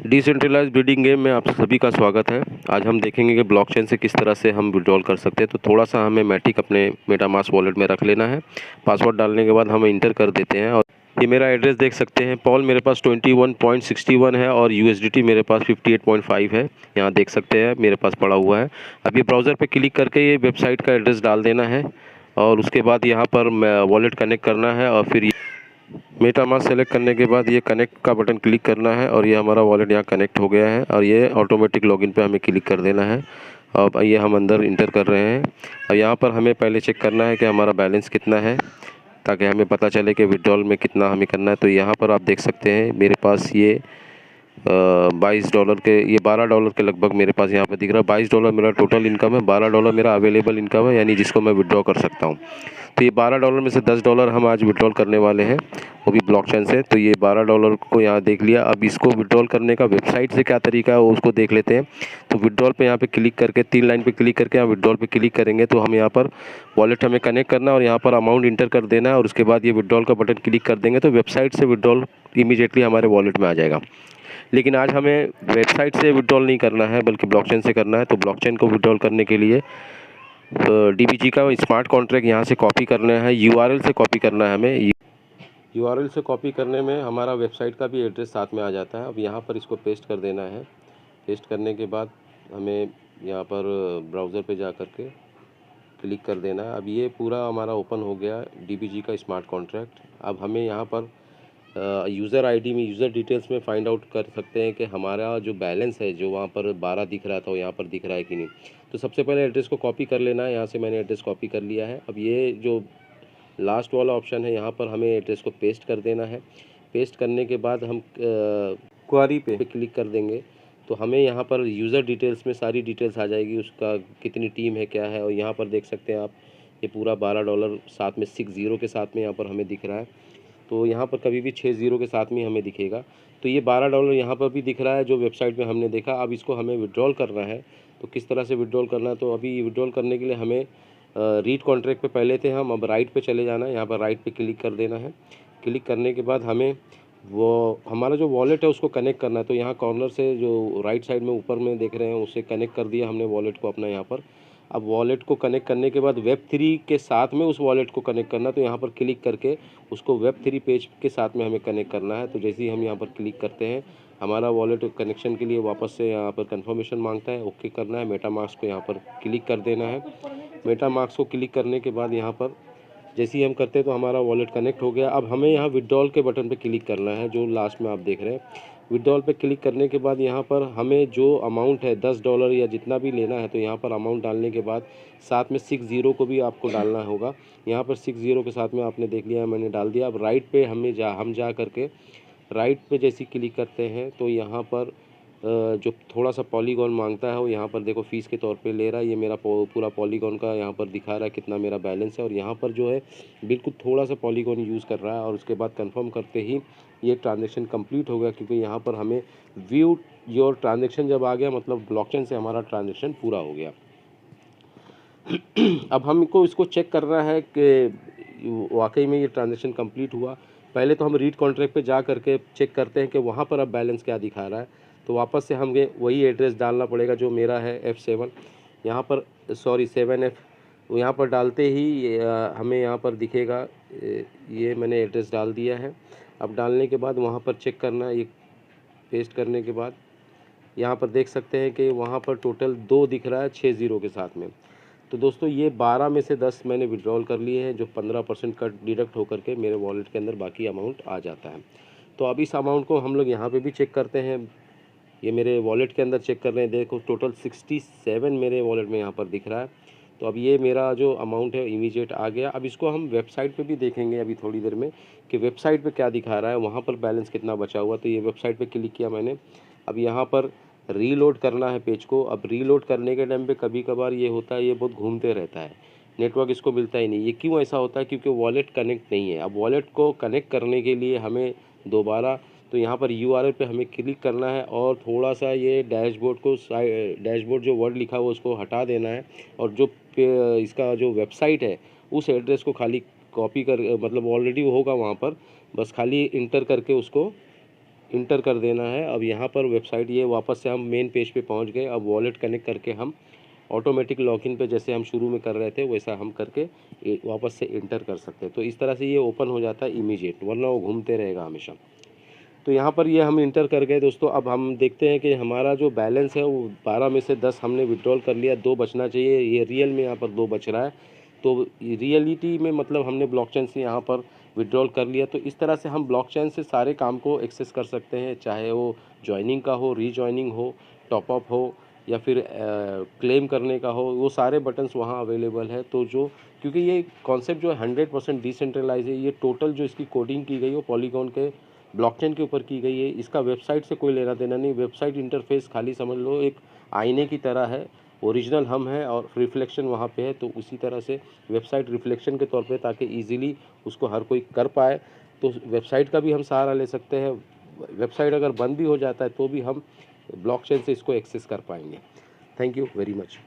Decentralised breeding game में आप सभी का स्वागत है। आज हम देखेंगे कि ब्लॉकचेन से किस तरह से हम विड्रॉल कर सकते हैं। तो थोड़ा सा हमें मैटिक अपने मेटामास्क वॉलेट में रख लेना है। पासवर्ड डालने के बाद हम इंटर कर देते हैं और ये मेरा एड्रेस देख सकते हैं। पॉल मेरे पास 21.61 है और USDT मेरे पास 58.5 है। यहाँ देख सकते हैं मेरे पास पड़ा हुआ है। अब ये ब्राउज़र पे क्लिक करके ये वेबसाइट का एड्रेस डाल देना है और उसके बाद यहाँ पर वॉलेट कनेक्ट करना है और फिर मेटामास्क सेलेक्ट करने के बाद ये कनेक्ट का बटन क्लिक करना है और ये हमारा वॉलेट यहाँ कनेक्ट हो गया है और ये ऑटोमेटिक लॉगिन पे हमें क्लिक कर देना है। अब ये हम अंदर इंटर कर रहे हैं और यहाँ पर हमें पहले चेक करना है कि हमारा बैलेंस कितना है, ताकि हमें पता चले कि विड्रॉल में कितना हमें करना है। तो यहाँ पर आप देख सकते हैं मेरे पास ये $22 के, ये $12 के लगभग मेरे पास यहाँ पे दिख रहा है। $22 मेरा टोटल इनकम है, $12 मेरा अवेलेबल इनकम है, यानी जिसको मैं विड्रॉ कर सकता हूँ। तो ये $12 में से $10 हम आज विड्रॉल करने वाले हैं, वो भी ब्लॉकचेन से। तो ये $12 को यहाँ देख लिया। अब इसको विड्रॉल करने का वेबसाइट से क्या तरीका है वो उसको देख लेते हैं। तो विड्रॉल पे यहाँ पे क्लिक करके 3 लाइन पे क्लिक करके यहाँ विड्रॉल पे क्लिक करेंगे तो हम यहाँ पर वॉलेट हमें कनेक्ट करना है और यहाँ पर अमाउंट इंटर कर देना है और उसके बाद ये विड्रॉल का बटन क्लिक कर देंगे तो वेबसाइट से विड्रॉल इमीडिएटली हमारे वॉलेट में आ जाएगा। लेकिन आज हमें वेबसाइट से विड्रॉल नहीं करना है बल्कि ब्लॉकचेन से करना है। तो ब्लॉकचेन को विड्रॉल करने के लिए DBG का स्मार्ट कॉन्ट्रैक्ट यहाँ से कॉपी करना है, URL से कॉपी करना है हमें। URL से कॉपी करने में हमारा वेबसाइट का भी एड्रेस साथ में आ जाता है। अब यहाँ पर इसको पेस्ट कर देना है। पेस्ट करने के बाद हमें यहाँ पर ब्राउज़र पे जा कर के क्लिक कर देना है। अब ये पूरा हमारा ओपन हो गया DBG का स्मार्ट कॉन्ट्रैक्ट। अब हमें यहाँ पर यूज़र आईडी में, यूज़र डिटेल्स में फाइंड आउट कर सकते हैं कि हमारा जो बैलेंस है, जो वहाँ पर 12 दिख रहा था वो यहाँ पर दिख रहा है कि नहीं। तो सबसे पहले एड्रेस को कॉपी कर लेना है। यहाँ से मैंने एड्रेस कॉपी कर लिया है। अब ये जो लास्ट वाला ऑप्शन है यहाँ पर हमें एड्रेस को पेस्ट कर देना है। पेस्ट करने के बाद हम क्वेरी पे क्लिक कर देंगे तो हमें यहाँ पर यूज़र डिटेल्स में सारी डिटेल्स आ जाएगी, उसका कितनी टीम है, क्या है। और यहाँ पर देख सकते हैं आप ये पूरा $12 साथ में 6 ज़ीरो के साथ में यहाँ पर हमें दिख रहा है। तो यहाँ पर कभी भी 6 ज़ीरो के साथ में हमें दिखेगा। तो ये $12 यहाँ पर भी दिख रहा है जो वेबसाइट में हमने देखा। अब इसको हमें विड्रॉल करना है। तो किस तरह से विड्रॉल करना है, तो अभी विड्रॉल करने के लिए हमें रीड कॉन्ट्रैक्ट पे पहले थे हम, अब राइट पे चले जाना है। यहाँ पर राइट पे क्लिक कर देना है। क्लिक करने के बाद हमें वो हमारा जो वॉलेट है उसको कनेक्ट करना है। तो यहाँ कॉर्नर से जो राइट साइड में ऊपर में देख रहे हैं उससे कनेक्ट कर दिया हमने वॉलेट को अपना यहाँ पर। अब वॉलेट को कनेक्ट करने के बाद Web3 के साथ में उस वॉलेट को कनेक्ट करना। तो यहाँ पर क्लिक करके उसको Web3 पेज के साथ में हमें कनेक्ट करना है। तो जैसे ही हम यहाँ पर क्लिक करते हैं हमारा वॉलेट कनेक्शन के लिए वापस से यहाँ पर कंफर्मेशन मांगता है, ओके करना है। मेटामास्क को यहाँ पर क्लिक कर देना है। मेटामास्क को क्लिक करने के बाद यहाँ पर जैसे ही हम करते हैं तो हमारा वॉलेट कनेक्ट हो गया। अब हमें यहाँ विड्रॉल के बटन पे क्लिक करना है जो लास्ट में आप देख रहे हैं। विड्रॉल पे क्लिक करने के बाद यहाँ पर हमें जो अमाउंट है $10 या जितना भी लेना है, तो यहाँ पर अमाउंट डालने के बाद साथ में 6 ज़ीरो को भी आपको डालना होगा। यहाँ पर 6 ज़ीरो के साथ में आपने देख लिया, मैंने डाल दिया। अब राइट पे हम जा करके राइट पे जैसे क्लिक करते हैं तो यहाँ पर जो थोड़ा सा पॉलीगॉन मांगता है वो यहाँ पर देखो फ़ीस के तौर पे ले रहा है। ये मेरा पूरा पॉलीगॉन का यहाँ पर दिखा रहा है कितना मेरा बैलेंस है और यहाँ पर जो है बिल्कुल थोड़ा सा पॉलीगॉन यूज़ कर रहा है। और उसके बाद कंफर्म करते ही ये ट्रांजैक्शन कंप्लीट हो गया, क्योंकि यहाँ पर हमें व्यू योर ट्रांजैक्शन जब आ गया मतलब ब्लॉकचेन से हमारा ट्रांजैक्शन पूरा हो गया। अब हमको इसको चेक करना है कि वाकई में ये ट्रांजैक्शन कंप्लीट हुआ। पहले तो हम रीड कॉन्ट्रैक्ट पे जा करके चेक करते हैं कि वहाँ पर अब बैलेंस क्या दिखा रहा है। तो वापस से हमें वही एड्रेस डालना पड़ेगा जो मेरा है F7, यहाँ पर 7F। यहाँ पर डालते ही हमें यहाँ पर दिखेगा, ये मैंने एड्रेस डाल दिया है। अब डालने के बाद वहाँ पर चेक करना है। ये पेस्ट करने के बाद यहाँ पर देख सकते हैं कि वहाँ पर टोटल 2 दिख रहा है 6 ज़ीरो के साथ में। तो दोस्तों ये 12 में से 10 मैंने विड्रॉल कर लिए हैं, जो 15% का डिडक्ट होकर के मेरे वॉलेट के अंदर बाकी अमाउंट आ जाता है। तो अब इस अमाउंट को हम लोग यहाँ पे भी चेक करते हैं। ये मेरे वॉलेट के अंदर चेक कर रहे हैं, देखो टोटल 67 मेरे वॉलेट में यहाँ पर दिख रहा है। तो अब ये मेरा जो अमाउंट है इमीडिएट आ गया। अब इसको हम वेबसाइट पे भी देखेंगे अभी थोड़ी देर में कि वेबसाइट पे क्या दिखा रहा है, वहाँ पर बैलेंस कितना बचा हुआ। तो ये वेबसाइट पे क्लिक किया मैंने। अब यहाँ पर रीलोड करना है पेज को। अब रीलोड करने के टाइम पे कभी कभार ये होता है, ये बहुत घूमते रहता है, नेटवर्क इसको मिलता ही नहीं। ये क्यों ऐसा होता है? क्योंकि वॉलेट कनेक्ट नहीं है। अब वॉलेट को कनेक्ट करने के लिए हमें दोबारा तो यहाँ पर URL पे हमें क्लिक करना है और थोड़ा सा ये डैशबोर्ड जो वर्ड लिखा हुआ उसको हटा देना है और जो इसका जो वेबसाइट है उस एड्रेस को खाली कॉपी कर, मतलब ऑलरेडी होगा वहाँ पर, बस खाली इंटर करके उसको इंटर कर देना है। अब यहाँ पर वेबसाइट ये वापस से हम मेन पेज पे पहुँच गए। अब वॉलेट कनेक्ट करके हम ऑटोमेटिक लॉगिन पे जैसे हम शुरू में कर रहे थे वैसा हम करके वापस से इंटर कर सकते हैं। तो इस तरह से ये ओपन हो जाता है इमीडिएट, वरना वो घूमते रहेगा हमेशा। तो यहाँ पर ये हम इंटर कर गए दोस्तों। अब हम देखते हैं कि हमारा जो बैलेंस है वो 12 में से 10 हमने विड्रॉल कर लिया, 2 बचना चाहिए। ये रियल में यहाँ पर 2 बच रहा है, तो रियलिटी में मतलब हमने ब्लॉकचेन से यहाँ पर विड्रॉल कर लिया। तो इस तरह से हम ब्लॉकचेन से सारे काम को एक्सेस कर सकते हैं, चाहे वो ज्वाइनिंग का हो, रीजॉइनिंग हो, टॉपअप हो या फिर क्लेम करने का हो, वो सारे बटन्स वहाँ अवेलेबल है। तो जो क्योंकि ये कॉन्सेप्ट जो है 100% डिसेंट्रलाइज है, ये टोटल जो इसकी कोडिंग की गई है वो पॉलीगॉन के ब्लॉकचेन के ऊपर की गई है। इसका वेबसाइट से कोई लेना देना नहीं। वेबसाइट इंटरफेस खाली समझ लो एक आईने की तरह है, ओरिजिनल हम हैं और रिफ्लेक्शन वहाँ पे है। तो उसी तरह से वेबसाइट रिफ्लेक्शन के तौर पे, ताकि इजीली उसको हर कोई कर पाए। तो वेबसाइट का भी हम सहारा ले सकते हैं। वेबसाइट अगर बंद भी हो जाता है तो भी हम ब्लॉकचेन से इसको एक्सेस कर पाएंगे। Thank you very much.